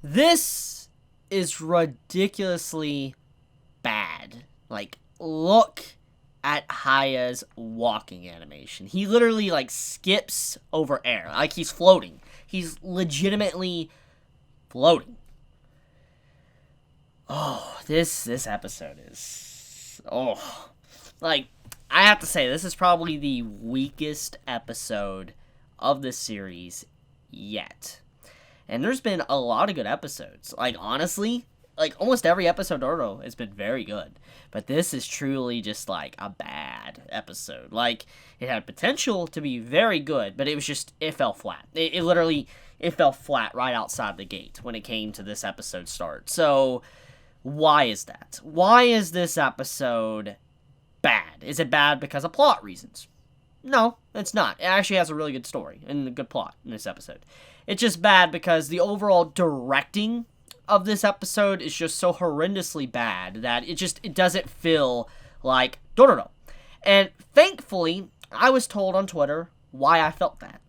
This is ridiculously bad. Like, look at Haya's walking animation. He literally, like, skips over air. Like, he's floating. He's legitimately floating. Oh, this episode is... Oh. Like, I have to say, this is probably the weakest episode of this series yet. And there's been a lot of good episodes. Like, honestly, like, almost every episode of Dororo has been very good. But this is truly just, like, a bad episode. Like, it had potential to be very good, but it was just, it fell flat. It literally, it fell flat right outside the gate when it came to this episode start. So, why is that? Why is this episode bad? Is it bad because of plot reasons? No, it's not. It actually has a really good story and a good plot in this episode. It's just bad because the overall directing of this episode is just so horrendously bad that it doesn't feel like Dororo. And thankfully, I was told on Twitter why I felt that.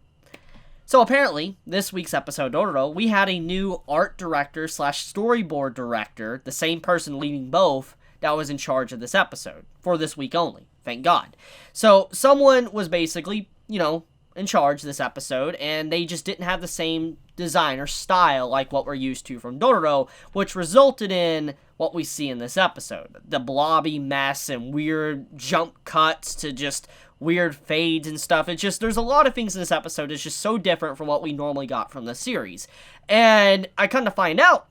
So apparently, this week's episode of Dororo, we had a new art director / storyboard director, the same person leading both, that was in charge of this episode, for this week only. Thank God. So, someone was basically, in charge this episode, and they just didn't have the same design or style like what we're used to from Dororo, which resulted in what we see in this episode. The blobby mess and weird jump cuts to just weird fades and stuff. It's just, there's a lot of things in this episode that's just so different from what we normally got from the series. And I come to find out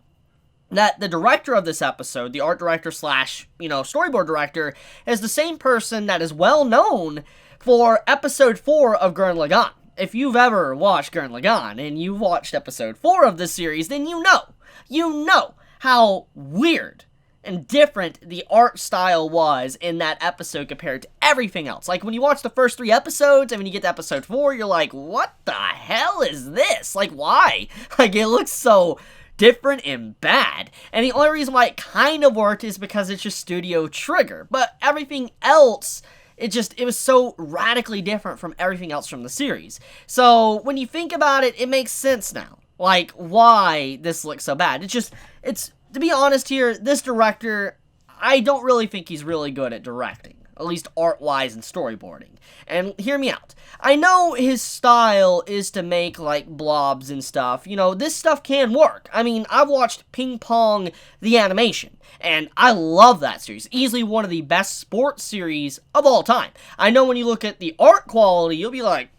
that the director of this episode, the art director / storyboard director, is the same person that is well known for episode 4 of Gurren Lagann. If you've ever watched Gurren Lagann and you've watched episode 4 of this series, then you know how weird and different the art style was in that episode compared to everything else. Like, when you watch the first 3 episodes and when you get to episode 4, you're like, what the hell is this? Like, why? Like, it looks so different and bad. And the only reason why it kind of worked is because it's just Studio Trigger. But everything else, it was so radically different from everything else from the series. So, when you think about it, it makes sense now. Like, why this looks so bad. It's, to be honest here, this director, I don't really think he's really good at directing. At least art-wise and storyboarding. And hear me out. I know his style is to make, like, blobs and stuff. This stuff can work. I mean, I've watched Ping Pong the animation, and I love that series. Easily one of the best sports series of all time. I know when you look at the art quality, you'll be like,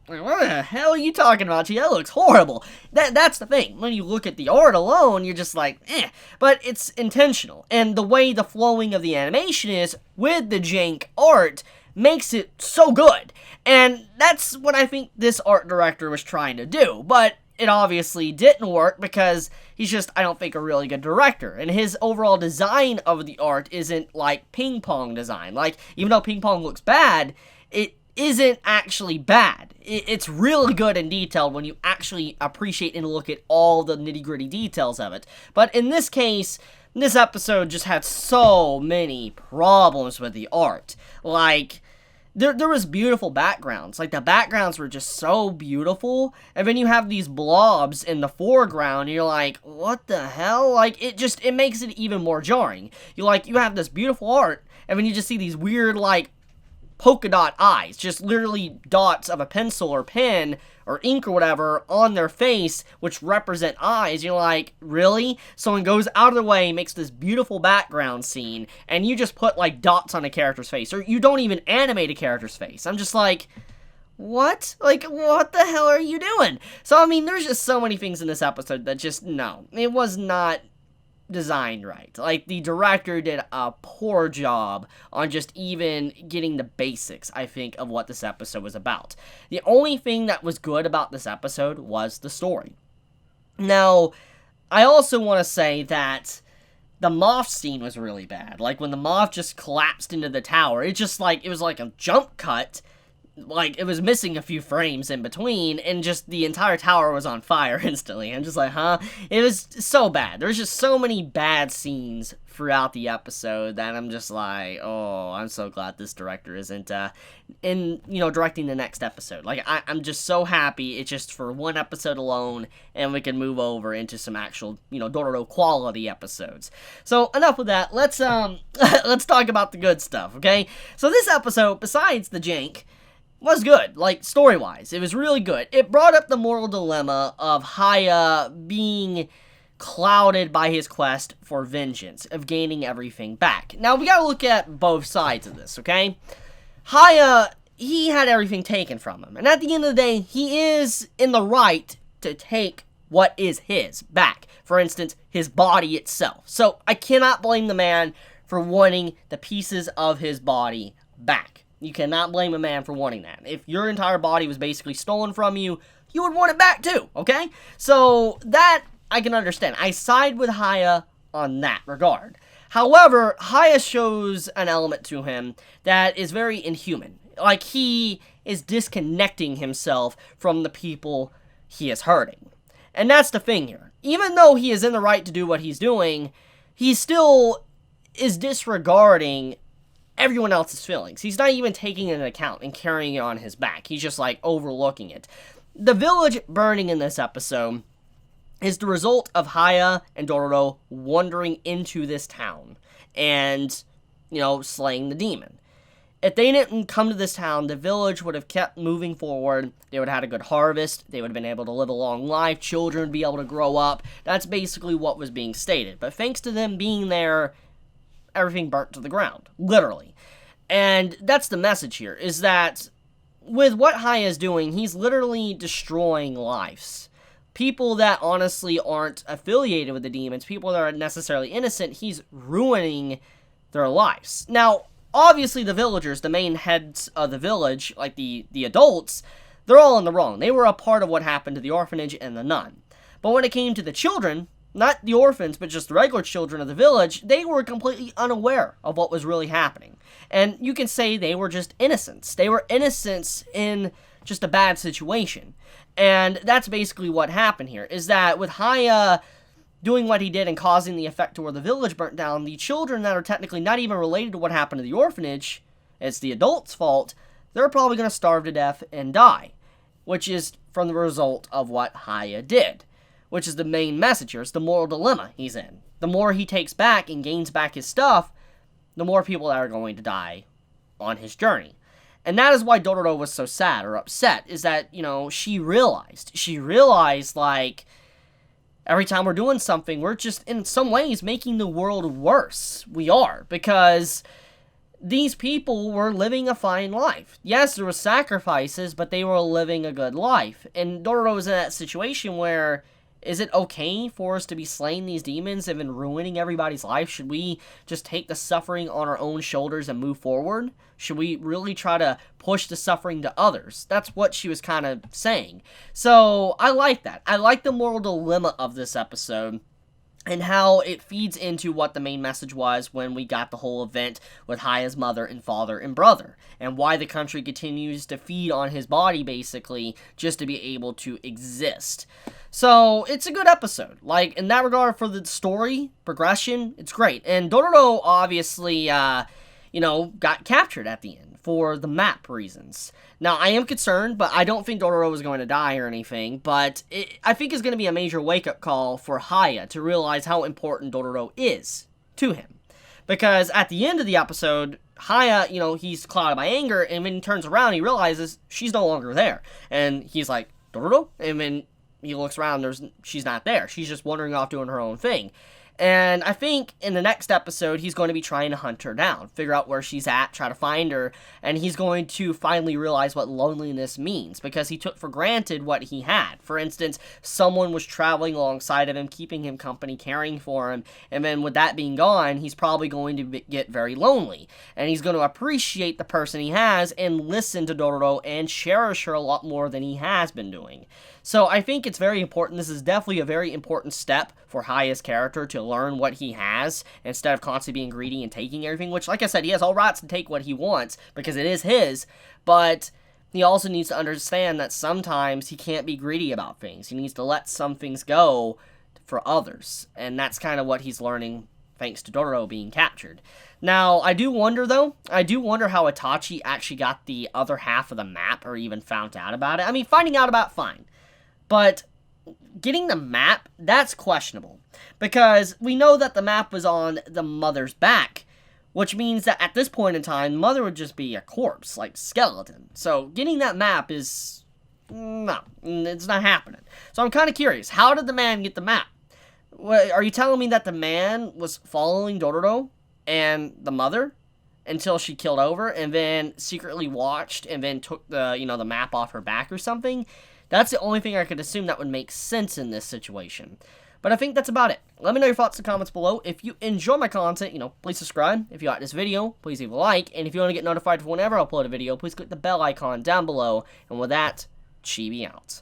what the hell are you talking about? Gee, that looks horrible. That's the thing. When you look at the art alone, you're just like, eh. But it's intentional. And the way the flowing of the animation is with the jank art makes it so good. And that's what I think this art director was trying to do. But it obviously didn't work because he's just, I don't think, a really good director. And his overall design of the art isn't like Ping Pong design. Like, even though Ping Pong looks bad, it isn't actually bad. It's really good and detailed when you actually appreciate and look at all the nitty-gritty details of it. But in this case, this episode just had so many problems with the art. Like, there was beautiful backgrounds. Like, the backgrounds were just so beautiful. And then you have these blobs in the foreground, and you're like, what the hell? Like, it makes it even more jarring. You have this beautiful art, and then you just see these weird, like, polka dot eyes, just literally dots of a pencil or pen or ink or whatever on their face, which represent eyes. You're like, really? Someone goes out of their way, makes this beautiful background scene, and you just put, like, dots on a character's face, or you don't even animate a character's face. I'm just like, what? Like, what the hell are you doing? So, I mean, there's just so many things in this episode that just, no, it was not designed right. Like, the director did a poor job on just even getting the basics, I think, of what this episode was about. The only thing that was good about this episode was the story. Now, I also want to say that the moth scene was really bad. Like, when the moth just collapsed into the tower, it was like a jump cut, like, it was missing a few frames in between, and just the entire tower was on fire instantly. I'm just like, huh? It was so bad. There's just so many bad scenes throughout the episode that I'm just like, oh, I'm so glad this director isn't, directing the next episode. Like, I'm just so happy it's just for one episode alone, and we can move over into some actual, Dororo quality episodes. So, enough with that. Let's talk about the good stuff, okay? So, this episode, besides the jank, was good, like, story-wise. It was really good. It brought up the moral dilemma of Haya being clouded by his quest for vengeance, of gaining everything back. Now, we gotta look at both sides of this, okay? Haya, he had everything taken from him, and at the end of the day, he is in the right to take what is his back. For instance, his body itself. So, I cannot blame the man for wanting the pieces of his body back. You cannot blame a man for wanting that. If your entire body was basically stolen from you, you would want it back too, okay? So, that I can understand. I side with Haya on that regard. However, Haya shows an element to him that is very inhuman. Like, he is disconnecting himself from the people he is hurting. And that's the thing here. Even though he is in the right to do what he's doing, he still is disregarding everyone else's feelings. He's not even taking it into account and carrying it on his back. He's just, like, overlooking it. The village burning in this episode is the result of Haya and Dororo wandering into this town and, slaying the demon. If they didn't come to this town, the village would have kept moving forward. They would have had a good harvest. They would have been able to live a long life. Children would be able to grow up. That's basically what was being stated. But thanks to them being there, everything burnt to the ground. Literally. And that's the message here, is that with what Haya is doing, he's literally destroying lives. People that honestly aren't affiliated with the demons, people that are necessarily innocent, he's ruining their lives. Now, obviously the villagers, the main heads of the village, like the adults, they're all in the wrong. They were a part of what happened to the orphanage and the nun. But when it came to the children, not the orphans, but just the regular children of the village, they were completely unaware of what was really happening. And you can say they were just innocents. They were innocents in just a bad situation. And that's basically what happened here, is that with Haya doing what he did and causing the effect to where the village burnt down, the children that are technically not even related to what happened to the orphanage, it's the adults' fault, they're probably going to starve to death and die, which is from the result of what Haya did, which is the main message here. It's the moral dilemma he's in. The more he takes back and gains back his stuff, the more people that are going to die on his journey. And that is why Dororo was so sad or upset, is that, she realized, like, every time we're doing something, we're just, in some ways, making the world worse. We are, because these people were living a fine life. Yes, there were sacrifices, but they were living a good life. And Dororo was in that situation where, is it okay for us to be slaying these demons and then ruining everybody's life? Should we just take the suffering on our own shoulders and move forward? Should we really try to push the suffering to others? That's what she was kind of saying. So, I like that. I like the moral dilemma of this episode and how it feeds into what the main message was when we got the whole event with Haya's mother and father and brother, and why the country continues to feed on his body, basically, just to be able to exist. So, it's a good episode. Like, in that regard, for the story, progression, it's great. And Dororo, obviously, got captured at the end for the map reasons. Now, I am concerned, but I don't think Dororo is going to die or anything, but I think it's going to be a major wake-up call for Haya to realize how important Dororo is to him. Because at the end of the episode, Haya, he's clouded by anger, and when he turns around, he realizes she's no longer there. And he's like, Dororo? And when he looks around, she's not there. She's just wandering off doing her own thing. And I think in the next episode, he's going to be trying to hunt her down, figure out where she's at, try to find her, and he's going to finally realize what loneliness means, because he took for granted what he had. For instance, someone was traveling alongside of him, keeping him company, caring for him, and then with that being gone, he's probably going to get very lonely, and he's going to appreciate the person he has and listen to Dororo and cherish her a lot more than he has been doing. So I think it's very important. This is definitely a very important step for Haya's character to learn what he has instead of constantly being greedy and taking everything, which, like I said, he has all rights to take what he wants because it is his, but he also needs to understand that sometimes he can't be greedy about things. He needs to let some things go for others. And that's kind of what he's learning thanks to Dororo being captured. Now, I do wonder how Itachi actually got the other half of the map or even found out about it. I mean, finding out about it, fine. But getting the map, that's questionable. Because we know that the map was on the mother's back, which means that at this point in time, Mother would just be a corpse, like skeleton. So getting that map is... no, it's not happening. So I'm kind of curious, how did the man get the map? Are you telling me that the man was following Dororo and the mother until she killed over and then secretly watched and then took the map off her back or something? That's the only thing I could assume that would make sense in this situation. But I think that's about it. Let me know your thoughts in the comments below. If you enjoy my content, please subscribe. If you like this video, please leave a like. And if you want to get notified for whenever I upload a video, please click the bell icon down below. And with that, Chibi out.